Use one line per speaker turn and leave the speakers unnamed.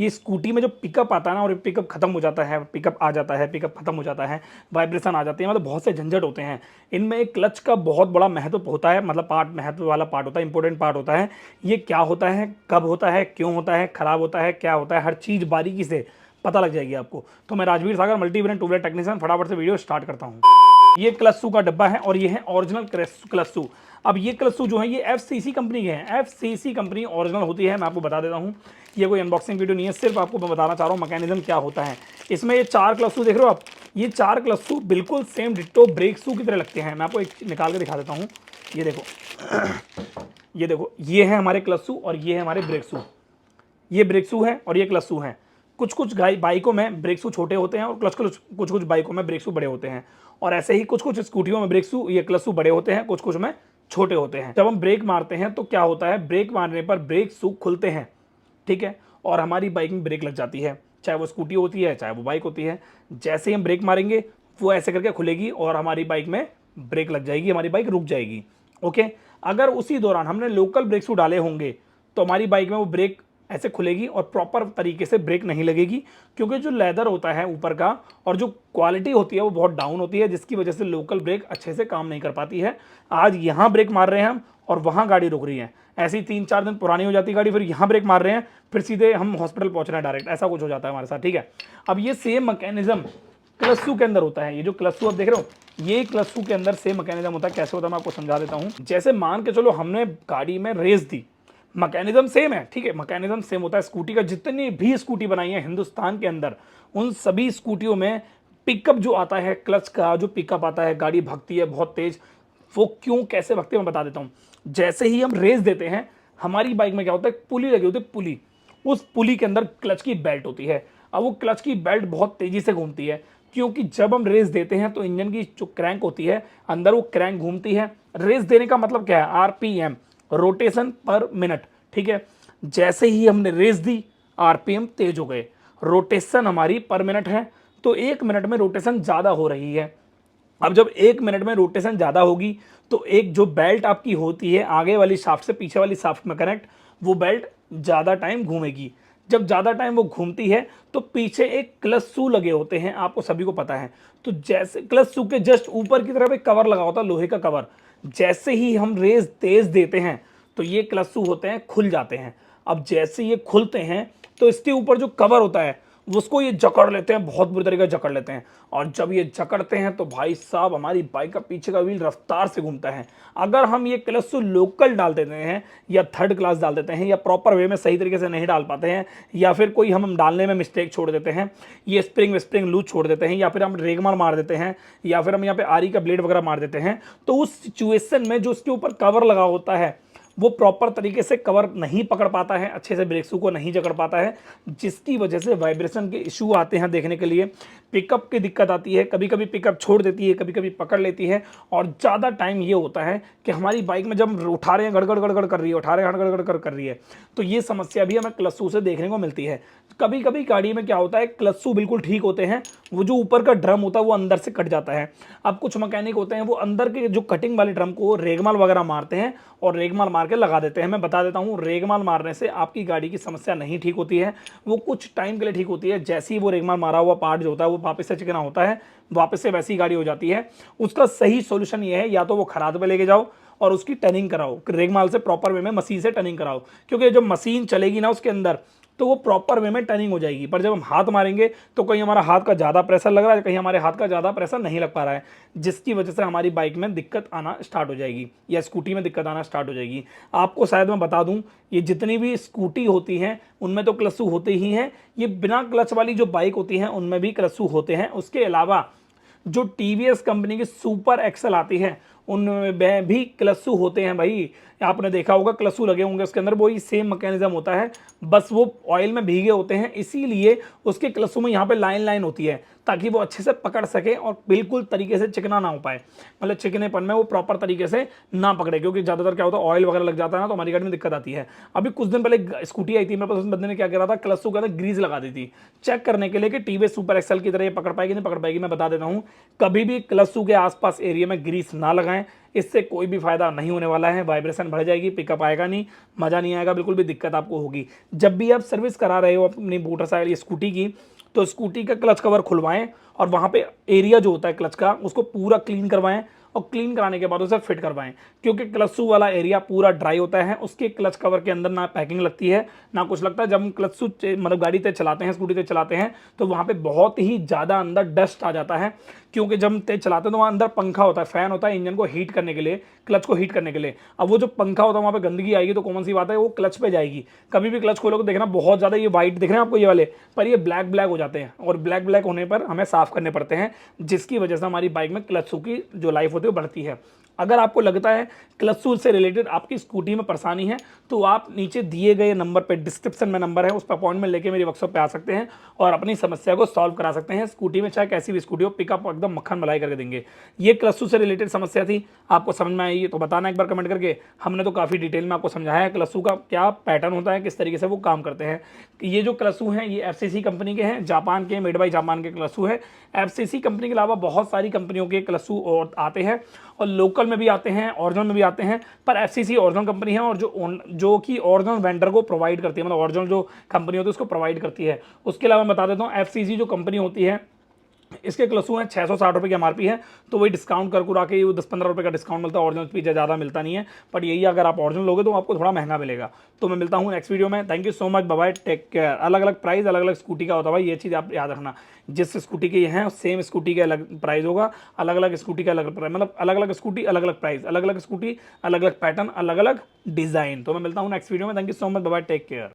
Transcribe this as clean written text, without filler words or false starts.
ये स्कूटी में जो पिकअप आता है ना, और पिकअप खत्म हो जाता है, पिकअप आ जाता है, पिकअप खत्म हो जाता है, वाइब्रेशन आ जाती है, मतलब बहुत से झंझट होते हैं। इनमें एक क्लच का बहुत बड़ा महत्व होता है, मतलब पार्ट, महत्व वाला पार्ट होता है, इंपॉर्टेंट पार्ट होता है। ये क्या होता है, कब होता है, क्यों होता है, खराब होता है, क्या होता है, हर चीज़ बारीकी से पता लग जाएगी आपको। तो मैं Rajveer Sagar, multi brand two wheeler technician, फटाफट से वीडियो स्टार्ट करता हूँ। ये क्लस्सू का डब्बा है और ये है ओरिजिनल क्लस्सू। अब ये क्लस्सू जो है ये एफसीसी कंपनी के हैं, एफसीसी कंपनी ओरिजिनल होती है। मैं आपको बता देता हूँ, ये कोई अनबॉक्सिंग वीडियो नहीं है, सिर्फ आपको मैं बताना चाह रहा हूँ मैकेनिज्म क्या होता है। इसमें ये 4 क्लस्सू देख रहे हो आप, ये 4 क्लस्सू बिल्कुल सेम डिट्टो ब्रेक शू की तरह लगते हैं। मैं आपको एक निकाल के दिखा देता हूँ, ये देखो ये देखो, ये है हमारे क्लस्सू और ये है हमारे ब्रेक शू। ये ब्रेक शू है और ये क्लच शू है। कुछ कुछ बाइकों में ब्रेक शू छोटे होते हैं और कुछ कुछ बाइकों में ब्रेक शू बड़े होते हैं, और ऐसे ही कुछ कुछ स्कूटियों में ब्रेक शू, ये क्लच शू बड़े होते हैं, कुछ कुछ में छोटे होते हैं। जब हम ब्रेक मारते हैं तो क्या होता है, ब्रेक मारने पर ब्रेक शू खुलते हैं, ठीक है, और हमारी बाइक में ब्रेक लग जाती है, चाहे वो स्कूटी होती है चाहे वो बाइक होती है। जैसे ही हम ब्रेक मारेंगे वो ऐसे करके खुलेगी और हमारी बाइक में ब्रेक लग जाएगी, हमारी बाइक रुक जाएगी। ओके, अगर उसी दौरान हमने लोकल ब्रेक शू डाले होंगे तो हमारी बाइक में वो ब्रेक ऐसे खुलेगी और प्रॉपर तरीके से ब्रेक नहीं लगेगी, क्योंकि जो लेदर होता है ऊपर का और जो क्वालिटी होती है वो बहुत डाउन होती है, जिसकी वजह से लोकल ब्रेक अच्छे से काम नहीं कर पाती है। आज यहाँ ब्रेक मार रहे हैं हम और वहाँ गाड़ी रुक रही है, ऐसी 3-4 दिन पुरानी हो जाती है गाड़ी, फिर यहाँ ब्रेक मार रहे हैं, फिर सीधे हम हॉस्पिटल पहुँच रहे हैं डायरेक्ट, ऐसा कुछ हो जाता है हमारे साथ, ठीक है। अब ये सेम मैकेनिज्म क्लस्सू के अंदर होता है। ये जो क्लस्सू आप देख रहे हो, ये क्लस्सू के अंदर सेम मैकेनिज्म होता है। कैसे होता है मैं आपको समझा देता हूँ। जैसे मान के चलो हमने गाड़ी में रेस दी, मैकेनिज्म सेम है, ठीक है, मैकेनिज्म सेम होता है स्कूटी का। जितनी भी स्कूटी बनाई है हिंदुस्तान के अंदर, उन सभी स्कूटियों में पिकअप जो आता है, क्लच का जो पिकअप आता है, गाड़ी भगती है बहुत तेज। वो क्यों कैसे भगती है मैं बता देता हूँ। जैसे ही हम रेस देते हैं, हमारी बाइक में क्या होता है, पुली लगी होती है, पुली, उस पुली के अंदर क्लच की बेल्ट होती है। अब वो क्लच की बेल्ट बहुत तेजी से घूमती है, क्योंकि जब हम रेस देते हैं तो इंजन की जो क्रैंक होती है अंदर, वो क्रैंक घूमती है। रेस देने का मतलब क्या है, आरपीएम, रोटेशन पर मिनट, ठीक है। जैसे ही हमने रेस दी, आरपीएम तेज हो गए, रोटेशन हमारी पर मिनट है, तो 1 मिनट में रोटेशन ज़्यादा हो रही है। अब जब 1 मिनट में रोटेशन ज़्यादा होगी तो एक जो बेल्ट आपकी होती है आगे वाली शाफ्ट से पीछे वाली शाफ्ट में कनेक्ट, वो बेल्ट ज़्यादा टाइम घूमेगी। जब ज़्यादा टाइम वो घूमती है तो पीछे एक क्लच शू लगे होते हैं, आपको सभी को पता है। तो जैसे क्लच शू के जस्ट ऊपर की तरफ एक कवर लगा होता है, लोहे का कवर। जैसे ही हम रेस तेज देते हैं तो ये क्लच शू होते हैं खुल जाते हैं। अब जैसे ये खुलते हैं तो इसके ऊपर जो कवर होता है उसको ये जकड़ लेते हैं, बहुत बुरी तरीके से जकड़ लेते हैं। और जब ये जकड़ते हैं तो भाई साहब हमारी बाइक का पीछे का व्हील रफ्तार से घूमता है। अगर हम ये क्लच शू लोकल डाल देते हैं या थर्ड क्लास डाल देते हैं या प्रॉपर वे में सही तरीके से नहीं डाल पाते हैं, या फिर कोई हम डालने में मिस्टेक छोड़ देते हैं, ये स्प्रिंग लूज छोड़ देते हैं, या फिर हम रेगमार मार देते हैं, या फिर हम यहाँ पे आरी का ब्लेड वगैरह मार देते हैं, तो उस सिचुएशन में जो उसके ऊपर कवर लगा होता है वो प्रॉपर तरीके से कवर नहीं पकड़ पाता है, अच्छे से ब्रेक शू को नहीं जकड़ पाता है, जिसकी वजह से वाइब्रेशन के इशू आते हैं देखने के लिए। पिकअप की दिक्कत आती है, कभी कभी पिकअप छोड़ देती है, कभी कभी पकड़ लेती है। और ज़्यादा टाइम ये होता है कि हमारी बाइक में जब हम उठा रहे हैं गड़गड़ गड़गड़ कर रही है, उठा रहे हैं गड़गड़ कर रही है, तो ये समस्या भी हमें क्लच शू से देखने को मिलती है। कभी कभी गाड़ी में क्या होता है, क्लच शू बिल्कुल ठीक होते हैं, वो जो ऊपर का ड्रम होता है वो अंदर से कट जाता है। अब कुछ मैकेनिक होते हैं वो अंदर के जो कटिंग वाले ड्रम को रेगमाल वगैरह मारते हैं और रेगमाल मार के लगा देते हैं। मैं बता देता हूँ, रेगमाल मारने से आपकी गाड़ी की समस्या नहीं ठीक होती है, वो कुछ टाइम के लिए ठीक होती है। जैसे ही वो रेगमाल मारा हुआ पार्ट जो होता है वो वापस से चिकना होता है, वापस से वैसी गाड़ी हो जाती है। उसका सही सोल्यूशन ये है, या तो वो खराद पे लेके जाओ और उसकी टनिंग कराओ, रेगमाल से प्रॉपर वे में मशीन से टनिंग कराओ, क्योंकि जब मशीन चलेगी ना उसके अंदर तो वो प्रॉपर वे में टर्निंग हो जाएगी। पर जब हम हाथ मारेंगे तो कहीं हमारा हाथ का ज़्यादा प्रेशर लग रहा है, कहीं हमारे हाथ का ज़्यादा प्रेशर नहीं लग पा रहा है, जिसकी वजह से हमारी बाइक में दिक्कत आना स्टार्ट हो जाएगी या स्कूटी में दिक्कत आना स्टार्ट हो जाएगी। आपको शायद मैं बता दूं, ये जितनी भी स्कूटी होती हैं उनमें तो क्लच शू होते ही हैं, ये बिना क्लच वाली जो बाइक होती हैं उनमें भी क्लच शू होते हैं। उसके अलावा जो टीवीएस कंपनी की सुपर एक्सल आती है उनमें भी क्लच शू होते हैं भाई। आपने देखा होगा क्लच शू लगे होंगे उसके अंदर, वही सेम मैकेनिज्म होता है, बस वो ऑयल में भीगे होते हैं, इसीलिए उसके क्लच शू में यहाँ पे लाइन लाइन होती है ताकि वो अच्छे से पकड़ सके और बिल्कुल तरीके से चिकना ना हो पाए, मतलब चिकनेपन में वो प्रॉपर तरीके से ना पकड़े। क्योंकि ज़्यादातर क्या होता है, ऑयल वगैरह लग जाता है ना, तो हमारी गाड़ी में दिक्कत आती है। अभी कुछ दिन पहले स्कूटी आई थी मेरे पास, उस बंदे ने क्या करा था, क्लच शू के अंदर ग्रीस लगा दी थी चेक करने के लिए कि टीवीएस सुपर एक्सल की तरह ये पकड़ पाएगी नहीं पकड़ पाएगी। मैं बता देता हूँ, कभी भी क्लच शू के आसपास एरिया में ग्रीस ना लगाएं। लगाएं, इससे कोई भी फ़ायदा नहीं होने वाला है। वाइब्रेशन बढ़ जाएगी, पिकअप आएगा नहीं, मज़ा नहीं आएगा, बिल्कुल भी दिक्कत आपको होगी। जब भी आप सर्विस करा रहे हो अपनी मोटरसाइकिल या स्कूटी की, तो स्कूटी का क्लच कवर खुलवाएं और वहाँ पे एरिया जो होता है क्लच का उसको पूरा क्लीन करवाएं और क्लीन कराने के बाद उसे फिट करवाएं, क्योंकि क्लच शू वाला एरिया पूरा ड्राई होता है, उसके क्लच कवर के अंदर ना पैकिंग लगती है ना कुछ लगता है। जब हम क्लच शू मतलब गाड़ी तेज चलाते हैं, स्कूटी तेज चलाते हैं, तो वहाँ पे बहुत ही ज़्यादा अंदर डस्ट आ जाता है, क्योंकि जब हम तेज चलाते हैं तो वहाँ अंदर पंखा होता है, फैन होता है इंजन को हीट करने के लिए, क्लच को हीट करने के लिए। अब वो जो पंखा होता है वहाँ पे गंदगी आएगी तो कॉमन सी बात है वो क्लच पे जाएगी। कभी भी क्लच खोलोगे देखना बहुत ज़्यादा ये वाइट दिख रहे हैं आपको ये वाले, पर ये ब्लैक ब्लैक हो जाते हैं और ब्लैक ब्लैक होने पर हमें साफ़ करने पड़ते हैं, जिसकी वजह से हमारी बाइक में क्लच शू की जो लाइफ होती है वो बढ़ती है। अगर आपको लगता है क्लच शू से रिलेटेड आपकी स्कूटी में परेशानी है, तो आप नीचे दिए गए नंबर पे, डिस्क्रिप्शन में नंबर है, उस पर अपॉइंटमेंट लेके मेरी वर्कशॉप पे आ सकते हैं और अपनी समस्या को सॉल्व करा सकते हैं। स्कूटी में चाहे कैसी भी स्कूटी हो, पिकअप एकदम मक्खन मलाई करके देंगे। ये क्लच शू से रिलेटेड समस्या थी, आपको समझ में आई तो बताना एक बार कमेंट करके। हमने तो काफ़ी डिटेल में आपको समझाया है क्लच शू का क्या पैटर्न होता है, किस तरीके से वो काम करते हैं। ये जो क्लच शू हैं ये FCC कंपनी के हैं, जापान के, मेड बाई जापान के क्लच शू है। FCC कंपनी के अलावा बहुत सारी कंपनियों के क्लच शू और आते हैं और लोकल में भी आते हैं, ओरिजिनल में भी आते हैं, पर FCC ओरिजिनल कंपनी है और जो कि ओरिजिनल वेंडर को प्रोवाइड करती है, मतलब ओरिजिनल जो कंपनी होती है उसको प्रोवाइड करती है। उसके अलावा मैं बता देता हूँ FCC जो कंपनी होती है इसके क्लच शू हैं 660 रुपये की MRP है, तो वही डिस्काउंट कर कुरा के वो 10-15 रुपये का डिस्काउंट मिलता है, ओरिजिनल पीछे ज़्यादा मिलता नहीं है। बट यही अगर आप ओरिजिनल लोगे तो आपको थोड़ा महंगा मिलेगा। तो मैं मिलता हूँ नेक्स्ट वीडियो में। Thank you so much, bye bye, take care. अलग अलग प्राइस अलग अलग स्कूटी का होता है भाई, ये चीज़ आप याद रखना। जिस स्कूटी के ये हैं सेम स्कूटी का अलग प्राइस होगा, अलग अलग स्कूटी का अलग प्राइस, मतलब अलग अलग स्कूटी अलग अलग प्राइस, अलग अलग स्कूटी अलग अलग पैटर्न अलग अलग डिज़ाइन। तो मैं मिलता हूँ नेक्स्ट वीडियो में। Thank you so much, bye bye, take care.